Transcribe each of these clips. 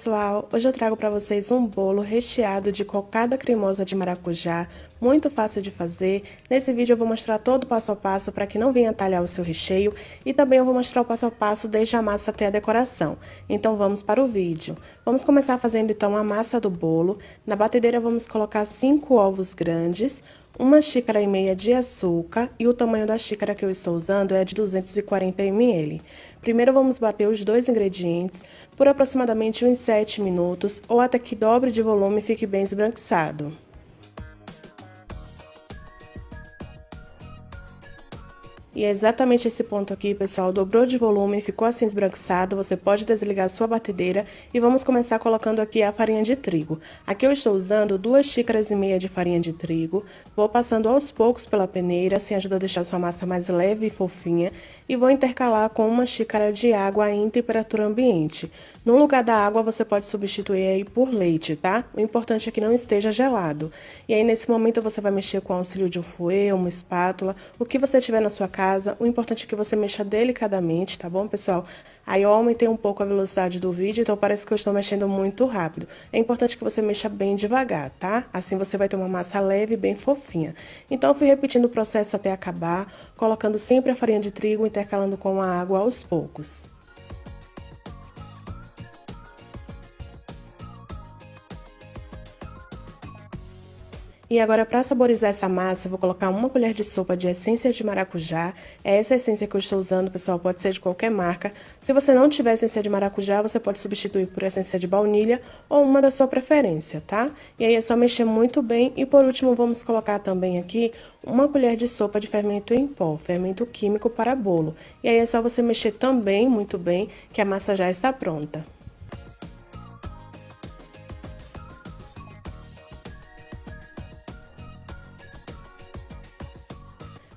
pessoal, hoje eu trago para vocês um bolo recheado de cocada cremosa de maracujá, muito fácil de fazer. Nesse vídeo eu vou mostrar todo o passo a passo para que não venha atalhar o seu recheio e também eu vou mostrar o passo a passo desde a massa até a decoração. Então vamos para o vídeo. Vamos começar fazendo então a massa do bolo. Na batedeira vamos colocar 5 ovos grandes, 1,5 xícaras de açúcar e o tamanho da xícara que eu estou usando é de 240 ml. Primeiro vamos bater os dois ingredientes por aproximadamente uns 7 minutos ou até que dobre de volume e fique bem esbranquiçado. E é exatamente esse ponto aqui, pessoal, dobrou de volume, ficou assim esbranquiçado, você pode desligar a sua batedeira e vamos começar colocando aqui a farinha de trigo. Aqui eu estou usando 2,5 xícaras de farinha de trigo, vou passando aos poucos pela peneira, assim ajuda a deixar a sua massa mais leve e fofinha, e vou intercalar com 1 xícara de água em temperatura ambiente. No lugar da água, você pode substituir aí por leite, tá? O importante é que não esteja gelado. E aí, nesse momento, você vai mexer com o auxílio de um fouet, uma espátula, o que você tiver na sua casa. O importante é que você mexa delicadamente, tá bom, pessoal? Aí eu aumentei um pouco a velocidade do vídeo, então parece que eu estou mexendo muito rápido. É importante que você mexa bem devagar, tá? Assim você vai ter uma massa leve e bem fofinha. Então eu fui repetindo o processo até acabar, colocando sempre a farinha de trigo, intercalando com a água aos poucos. E agora, para saborizar essa massa, eu vou colocar 1 colher de sopa de essência de maracujá. É essa essência que eu estou usando, pessoal, pode ser de qualquer marca. Se você não tiver essência de maracujá, você pode substituir por essência de baunilha ou uma da sua preferência, tá? E aí é só mexer muito bem. E por último, vamos colocar também aqui 1 colher de sopa de fermento em pó, fermento químico para bolo. E aí é só você mexer também muito bem, que a massa já está pronta.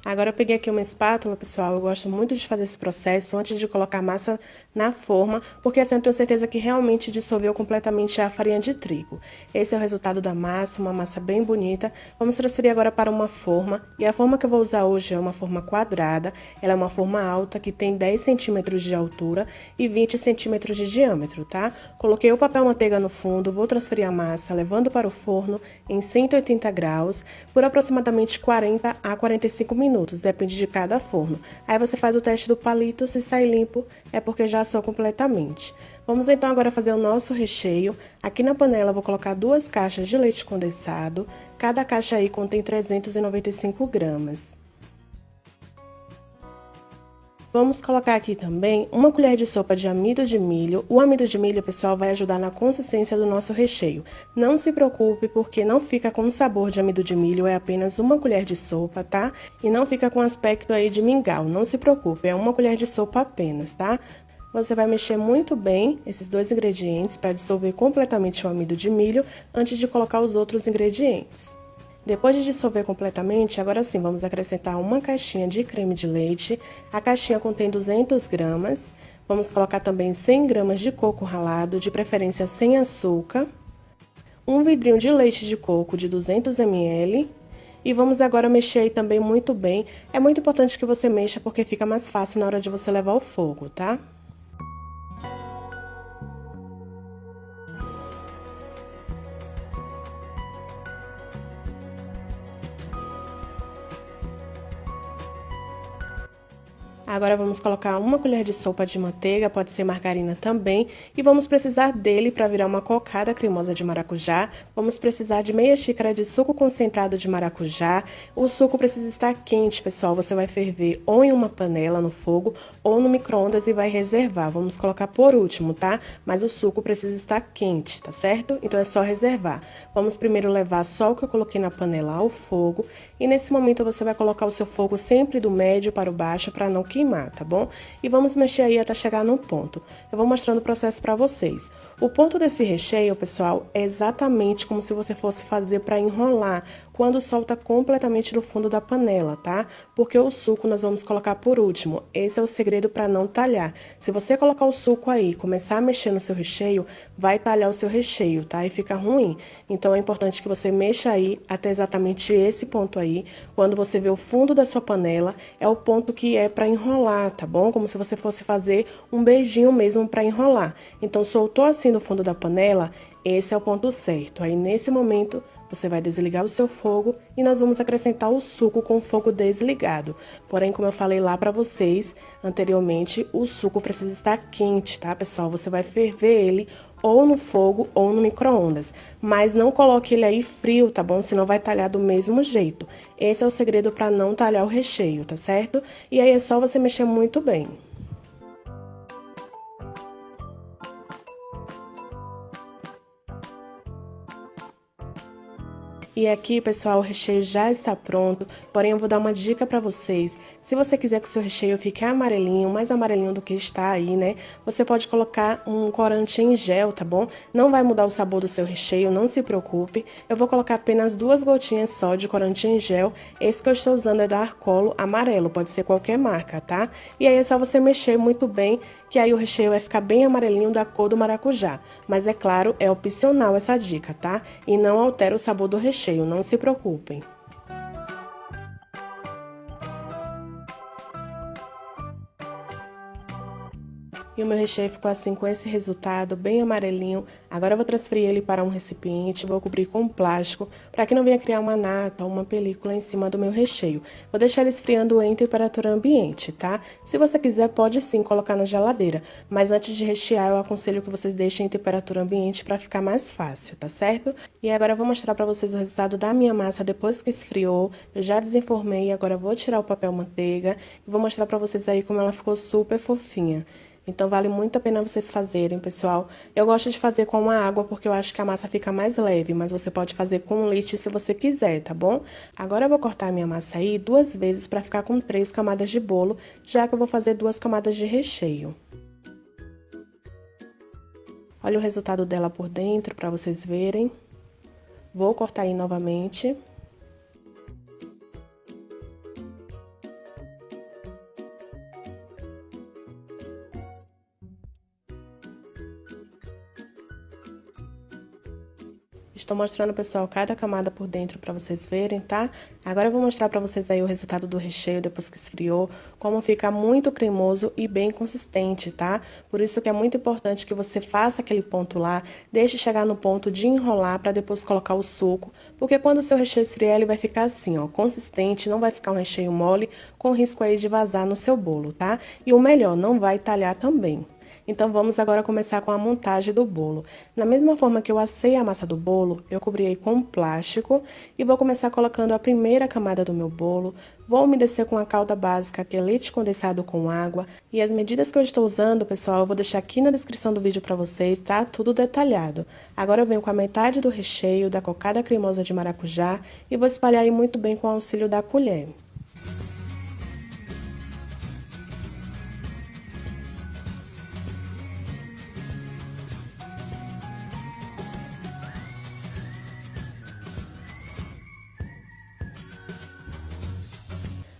Agora eu peguei aqui uma espátula, pessoal, eu gosto muito de fazer esse processo antes de colocar a massa na forma, porque assim eu tenho certeza que realmente dissolveu completamente a farinha de trigo. Esse é o resultado da massa, uma massa bem bonita. Vamos transferir agora para uma forma, e a forma que eu vou usar hoje é uma forma quadrada, ela é uma forma alta que tem 10 centímetros de altura e 20 centímetros de diâmetro, tá? Coloquei o papel manteiga no fundo, vou transferir a massa levando para o forno em 180 graus por aproximadamente 40 a 45 minutos. Depende de cada forno. Aí você faz o teste do palito, se sai limpo, é porque já assou completamente. Vamos então agora fazer o nosso recheio. Aqui na panela eu vou colocar 2 caixas de leite condensado. Cada caixa aí contém 395 gramas. Vamos colocar aqui também 1 colher de sopa de amido de milho. O amido de milho, pessoal, vai ajudar na consistência do nosso recheio. Não se preocupe, porque não fica com sabor de amido de milho, é apenas 1 colher de sopa, tá? E não fica com aspecto aí de mingau, não se preocupe, é 1 colher de sopa apenas, tá? Você vai mexer muito bem esses dois ingredientes para dissolver completamente o amido de milho antes de colocar os outros ingredientes. Depois de dissolver completamente, agora sim, vamos acrescentar 1 caixinha de creme de leite. A caixinha contém 200 gramas. Vamos colocar também 100 gramas de coco ralado, de preferência sem açúcar. 1 vidrinho de leite de coco de 200 ml. E vamos agora mexer aí também muito bem. É muito importante que você mexa porque fica mais fácil na hora de você levar ao fogo, tá? Agora vamos colocar 1 colher de sopa de manteiga, pode ser margarina também, e vamos precisar dele para virar uma cocada cremosa de maracujá. Vamos precisar de meia xícara de suco concentrado de maracujá. O suco precisa estar quente, pessoal. Você vai ferver ou em uma panela no fogo ou no micro-ondas e vai reservar. Vamos colocar por último, tá? Mas o suco precisa estar quente, tá certo? Então é só reservar. Vamos primeiro levar só o que eu coloquei na panela ao fogo, e nesse momento você vai colocar o seu fogo sempre do médio para o baixo para não queimar, tá bom? E vamos mexer aí até chegar no ponto. Eu vou mostrando o processo para vocês. O ponto desse recheio, pessoal, é exatamente como se você fosse fazer para enrolar. quando solta completamente no fundo da panela, tá? Porque o suco nós vamos colocar por último. Esse é o segredo para não talhar. Se você colocar o suco aí e começar a mexer no seu recheio, vai talhar o seu recheio, tá? E fica ruim. Então é importante que você mexa aí até exatamente esse ponto aí. Quando você vê o fundo da sua panela, é o ponto que é para enrolar, tá bom? Como se você fosse fazer um beijinho mesmo para enrolar. Então soltou assim no fundo da panela, esse é o ponto certo. Aí nesse momento você vai desligar o seu fogo e nós vamos acrescentar o suco com o fogo desligado. Porém, como eu falei lá para vocês anteriormente, o suco precisa estar quente, tá, pessoal? Você vai ferver ele ou no fogo ou no micro-ondas. Mas não coloque ele aí frio, tá bom? Senão vai talhar do mesmo jeito. Esse é o segredo para não talhar o recheio, tá certo? E aí é só você mexer muito bem. E aqui, pessoal, o recheio já está pronto, porém eu vou dar uma dica para vocês. Se você quiser que o seu recheio fique amarelinho, mais amarelinho do que está aí, né? Você pode colocar um corante em gel, tá bom? Não vai mudar o sabor do seu recheio, não se preocupe. Eu vou colocar apenas 2 gotinhas só de corante em gel. Esse que eu estou usando é da Arcolo amarelo, pode ser qualquer marca, tá? E aí é só você mexer muito bem, que aí o recheio vai ficar bem amarelinho da cor do maracujá. Mas é claro, é opcional essa dica, tá? E não altera o sabor do recheio, não se preocupem. E o meu recheio ficou assim com esse resultado, bem amarelinho. Agora eu vou transferir ele para um recipiente, vou cobrir com plástico, para que não venha criar uma nata ou uma película em cima do meu recheio. Vou deixar ele esfriando em temperatura ambiente, tá? Se você quiser, pode sim colocar na geladeira, mas antes de rechear, eu aconselho que vocês deixem em temperatura ambiente para ficar mais fácil, tá certo? E agora eu vou mostrar para vocês o resultado da minha massa depois que esfriou. Eu já desenformei, agora eu vou tirar o papel manteiga e vou mostrar para vocês aí como ela ficou super fofinha. Então, vale muito a pena vocês fazerem, pessoal. Eu gosto de fazer com a água, porque eu acho que a massa fica mais leve, mas você pode fazer com leite se você quiser, tá bom? Agora, eu vou cortar a minha massa aí 2 vezes para ficar com 3 camadas de bolo, já que eu vou fazer 2 camadas de recheio. Olha o resultado dela por dentro, para vocês verem. Vou cortar aí novamente. Estou mostrando, pessoal, cada camada por dentro para vocês verem, tá? Agora eu vou mostrar para vocês aí o resultado do recheio depois que esfriou, como fica muito cremoso e bem consistente, tá? Por isso que é muito importante que você faça aquele ponto lá, deixe chegar no ponto de enrolar para depois colocar o suco, porque quando o seu recheio esfriar, ele vai ficar assim, ó, consistente, não vai ficar um recheio mole, com risco aí de vazar no seu bolo, tá? E o melhor, não vai talhar também. Então, vamos agora começar com a montagem do bolo. Da mesma forma que eu assei a massa do bolo, eu cobri aí com plástico e vou começar colocando a primeira camada do meu bolo. Vou umedecer com a calda básica, que é leite condensado com água. E as medidas que eu estou usando, pessoal, eu vou deixar aqui na descrição do vídeo para vocês, tá? Tudo detalhado. Agora eu venho com a metade do recheio da cocada cremosa de maracujá e vou espalhar aí muito bem com o auxílio da colher.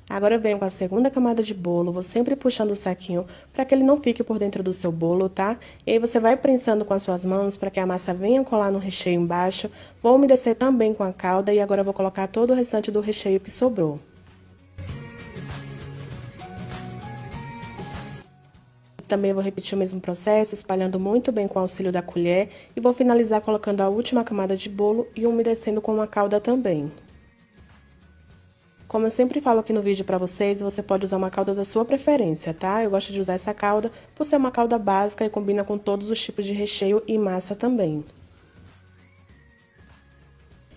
Agora eu venho com a segunda camada de bolo, vou sempre puxando o saquinho para que ele não fique por dentro do seu bolo, tá? E aí você vai prensando com as suas mãos para que a massa venha colar no recheio embaixo. Vou umedecer também com a calda e agora eu vou colocar todo o restante do recheio que sobrou. Também vou repetir o mesmo processo, espalhando muito bem com o auxílio da colher e vou finalizar colocando a última camada de bolo e umedecendo com a calda também. Como eu sempre falo aqui no vídeo pra vocês, você pode usar uma calda da sua preferência, tá? Eu gosto de usar essa calda por ser uma calda básica e combina com todos os tipos de recheio e massa também.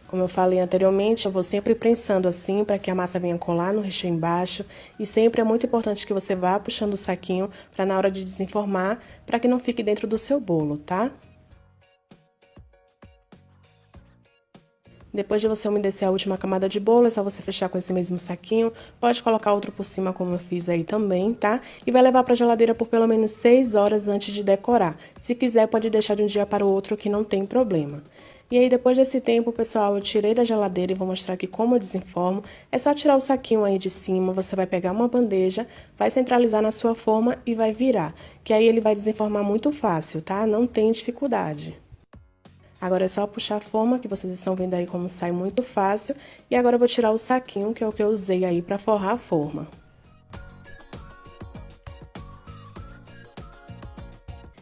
Como eu falei anteriormente, eu vou sempre prensando assim para que a massa venha colar no recheio embaixo. E sempre é muito importante que você vá puxando o saquinho para na hora de desenformar, para que não fique dentro do seu bolo, tá? Depois de você umedecer a última camada de bolo, é só você fechar com esse mesmo saquinho. Pode colocar outro por cima, como eu fiz aí também, tá? E vai levar para a geladeira por pelo menos 6 horas antes de decorar. Se quiser, pode deixar de um dia para o outro que não tem problema. E aí, depois desse tempo, pessoal, eu tirei da geladeira e vou mostrar aqui como eu desenformo. É só tirar o saquinho aí de cima, você vai pegar uma bandeja, vai centralizar na sua forma e vai virar. Que aí ele vai desenformar muito fácil, tá? Não tem dificuldade. Agora é só puxar a forma, que vocês estão vendo aí como sai muito fácil. E agora eu vou tirar o saquinho, que é o que eu usei aí pra forrar a forma.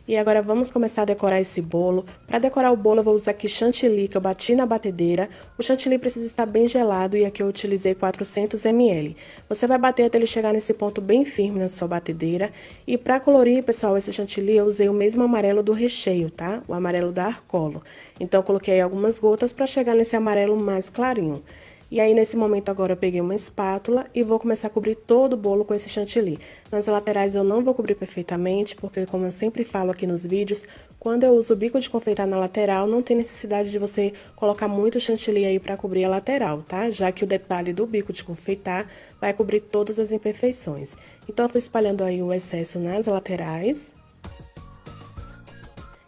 E agora vamos começar a decorar esse bolo. Para decorar o bolo eu vou usar aqui chantilly que eu bati na batedeira. O chantilly precisa estar bem gelado e aqui eu utilizei 400 ml. Você vai bater até ele chegar nesse ponto bem firme na sua batedeira. E para colorir, pessoal, esse chantilly eu usei o mesmo amarelo do recheio, tá? O amarelo da Arcolo. Então eu coloquei algumas gotas para chegar nesse amarelo mais clarinho. E aí, nesse momento agora, eu peguei uma espátula e vou começar a cobrir todo o bolo com esse chantilly. Nas laterais eu não vou cobrir perfeitamente, porque como eu sempre falo aqui nos vídeos, quando eu uso o bico de confeitar na lateral, não tem necessidade de você colocar muito chantilly aí para cobrir a lateral, tá? Já que o detalhe do bico de confeitar vai cobrir todas as imperfeições. Então, eu fui espalhando aí o excesso nas laterais.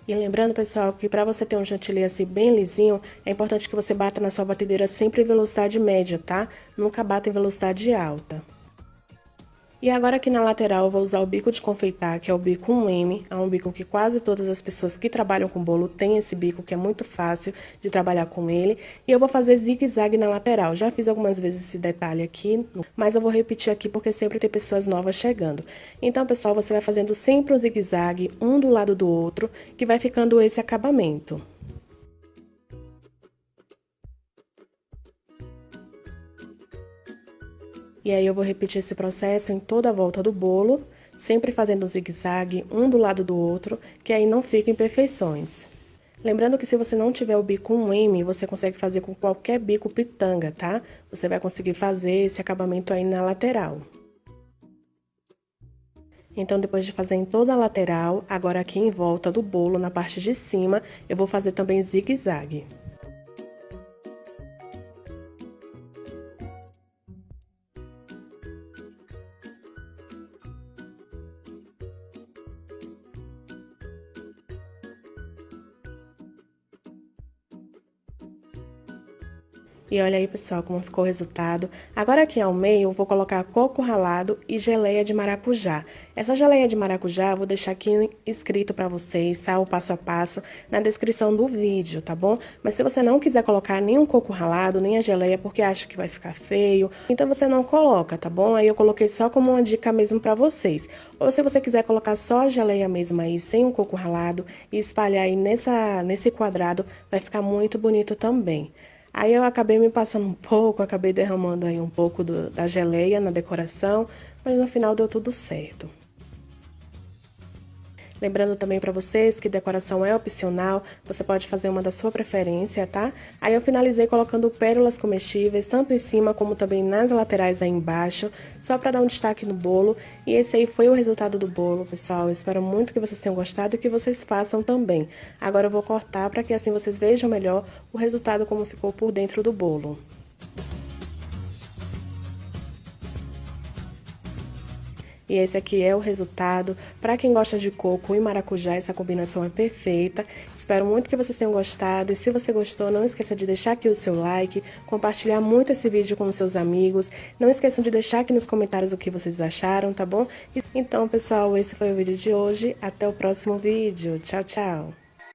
E lembrando, pessoal, que para você ter um chantilly assim bem lisinho, é importante que você bata na sua batedeira sempre em velocidade média, tá? Nunca bata em velocidade alta. E agora aqui na lateral eu vou usar o bico de confeitar, que é o bico 1M, é um bico que quase todas as pessoas que trabalham com bolo têm esse bico, que é muito fácil de trabalhar com ele. E eu vou fazer zigue-zague na lateral, já fiz algumas vezes esse detalhe aqui, mas eu vou repetir aqui porque sempre tem pessoas novas chegando. Então, pessoal, você vai fazendo sempre um zigue-zague, um do lado do outro, que vai ficando esse acabamento. E aí eu vou repetir esse processo em toda a volta do bolo, sempre fazendo zigue-zague, um do lado do outro, que aí não fica imperfeições. Lembrando que se você não tiver o bico 1M, você consegue fazer com qualquer bico pitanga, tá? Você vai conseguir fazer esse acabamento aí na lateral. Então, depois de fazer em toda a lateral, agora aqui em volta do bolo, na parte de cima, eu vou fazer também zigue-zague. E olha aí, pessoal, como ficou o resultado. Agora aqui ao meio, eu vou colocar coco ralado e geleia de maracujá. Essa geleia de maracujá, eu vou deixar aqui escrito pra vocês, tá? O passo a passo na descrição do vídeo, tá bom? Mas se você não quiser colocar nem o coco ralado, nem a geleia, porque acha que vai ficar feio, então você não coloca, tá bom? Aí eu coloquei só como uma dica mesmo pra vocês. Ou se você quiser colocar só a geleia mesmo aí, sem o coco ralado, e espalhar aí nesse quadrado, vai ficar muito bonito também. Aí eu acabei me passando um pouco, acabei derramando aí um pouco da geleia na decoração, mas no final deu tudo certo. Lembrando também para vocês que decoração é opcional, você pode fazer uma da sua preferência, tá? Aí eu finalizei colocando pérolas comestíveis, tanto em cima como também nas laterais aí embaixo, só para dar um destaque no bolo. E esse aí foi o resultado do bolo, pessoal. Eu espero muito que vocês tenham gostado e que vocês façam também. Agora eu vou cortar para que assim vocês vejam melhor o resultado como ficou por dentro do bolo. E esse aqui é o resultado. Para quem gosta de coco e maracujá, essa combinação é perfeita. Espero muito que vocês tenham gostado. E se você gostou, não esqueça de deixar aqui o seu like, compartilhar muito esse vídeo com os seus amigos. Não esqueçam de deixar aqui nos comentários o que vocês acharam, tá bom? Então, pessoal, esse foi o vídeo de hoje. Até o próximo vídeo. Tchau, tchau!